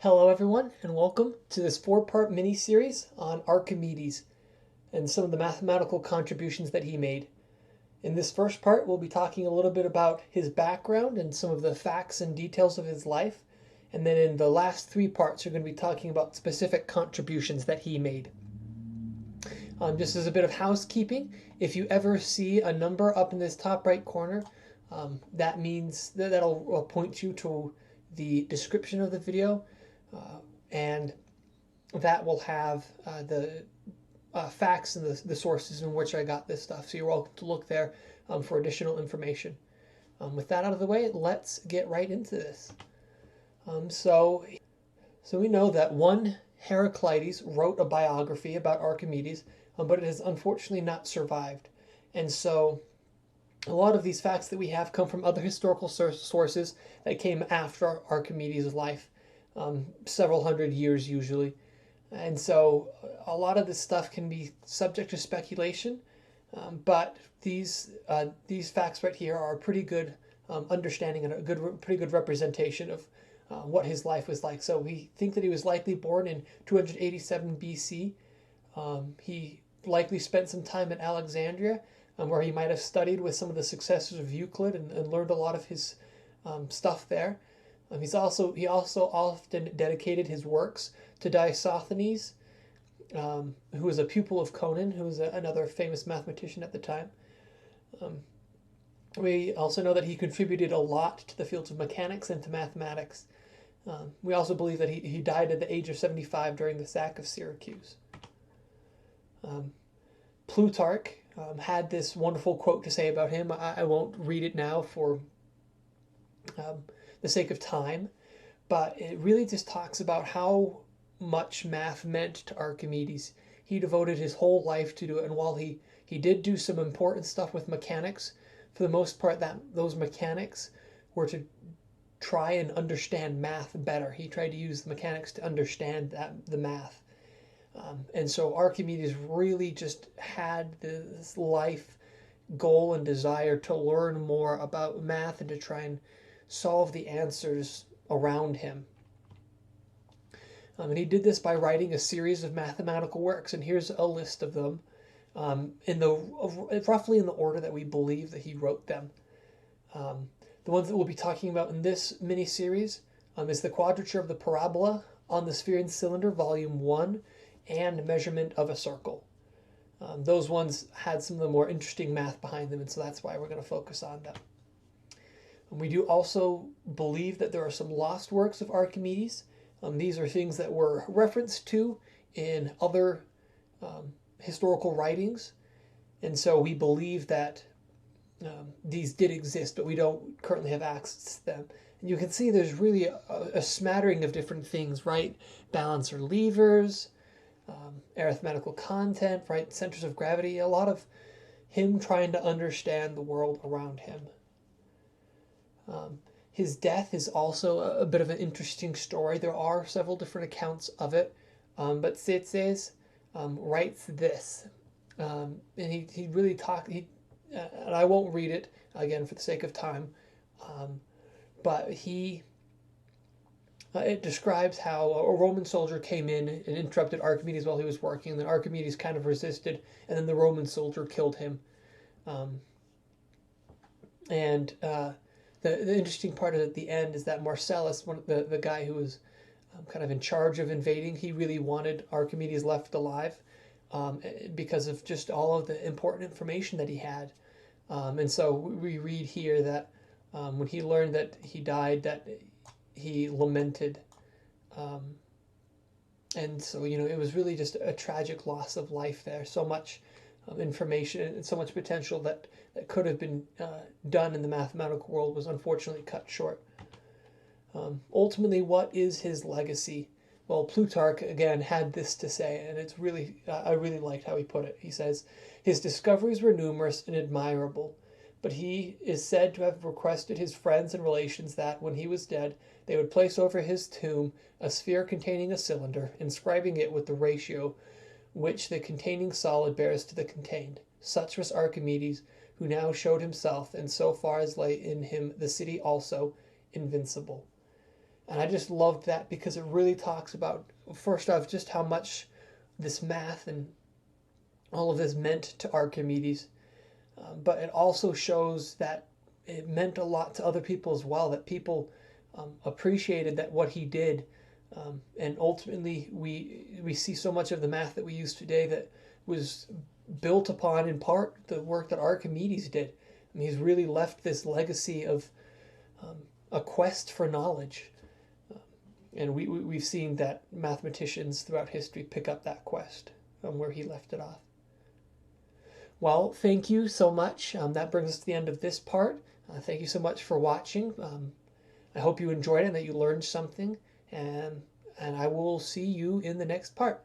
Hello everyone and welcome to this four-part mini-series on Archimedes and some of the mathematical contributions that he made. In this first part we'll be talking a little bit about his background and some of the facts and details of his life, and then in the last three parts we're going to be talking about specific contributions that he made. Just as a bit of housekeeping, if you ever see a number up in this top right corner, that means that'll point you to the description of the video, and that will have the facts and the sources in which I got this stuff. So you're welcome to look there for additional information. With that out of the way, let's get right into this. So we know that one Heraclides wrote a biography about Archimedes, but it has unfortunately not survived. And so a lot of these facts that we have come from other historical sources that came after Archimedes' life, several hundred years usually. And so a lot of this stuff can be subject to speculation, but these facts right here are a pretty good understanding and pretty good representation of what his life was like. So we think that he was likely born in 287 BC. He likely spent some time at Alexandria, where he might have studied with some of the successors of Euclid and learned a lot of his stuff there. He also often dedicated his works to Diophysnes, who was a pupil of Conon, who was another famous mathematician at the time. We also know that he contributed a lot to the fields of mechanics and to mathematics. We also believe that he died at the age of 75 during the sack of Syracuse. Plutarch had this wonderful quote to say about him. I won't read it now for the sake of time, but it really just talks about how much math meant to Archimedes. He devoted his whole life to do it, and while he did do some important stuff with mechanics, for the most part those mechanics were to try and understand math better. He tried to use the mechanics to understand the math. And so Archimedes really just had this life goal and desire to learn more about math and to try and solve the answers around him. And he did this by writing a series of mathematical works, and here's a list of them, roughly in the order that we believe that he wrote them. The ones that we'll be talking about in this mini-series is the Quadrature of the Parabola, On the Sphere and Cylinder, Volume 1, and Measurement of a Circle. Those ones had some of the more interesting math behind them, and so that's why we're going to focus on them. And we do also believe that there are some lost works of Archimedes. These are things that were referenced to in other historical writings, and so we believe that these did exist, but we don't currently have access to them. And you can see there's really a smattering of different things, right? Balancer levers, arithmetical content, right? Centers of gravity, a lot of him trying to understand the world around him. His death is also a bit of an interesting story. There are several different accounts of it, but Xixxii writes this, and he really and I won't read it again for the sake of time, but it describes how a Roman soldier came in and interrupted Archimedes while he was working, and then Archimedes kind of resisted, and then the Roman soldier killed him. The interesting part at the end is that Marcellus, the guy who was kind of in charge of invading, he really wanted Archimedes left alive because of just all of the important information that he had. And so we read here that when he learned that he died, that he lamented. And so, it was really just a tragic loss of life there. So much information and so much potential that could have been done in the mathematical world was unfortunately cut short. Ultimately, what is his legacy? Well, Plutarch, again, had this to say, and it's really, I really liked how he put it. He says, his discoveries were numerous and admirable, but he is said to have requested his friends and relations that, when he was dead, they would place over his tomb a sphere containing a cylinder, inscribing it with the ratio which the containing solid bears to the contained. Such was Archimedes, who now showed himself, and so far as lay in him the city also, invincible. And I just loved that because it really talks about, first off, just how much this math and all of this meant to Archimedes. But it also shows that it meant a lot to other people as well, that people appreciated that what he did. And ultimately, we see so much of the math that we use today that was built upon, in part, the work that Archimedes did. I mean, he's really left this legacy of a quest for knowledge. And we've seen that mathematicians throughout history pick up that quest where he left it off. Well, thank you so much. That brings us to the end of this part. Thank you so much for watching. I hope you enjoyed it and that you learned something. And I will see you in the next part.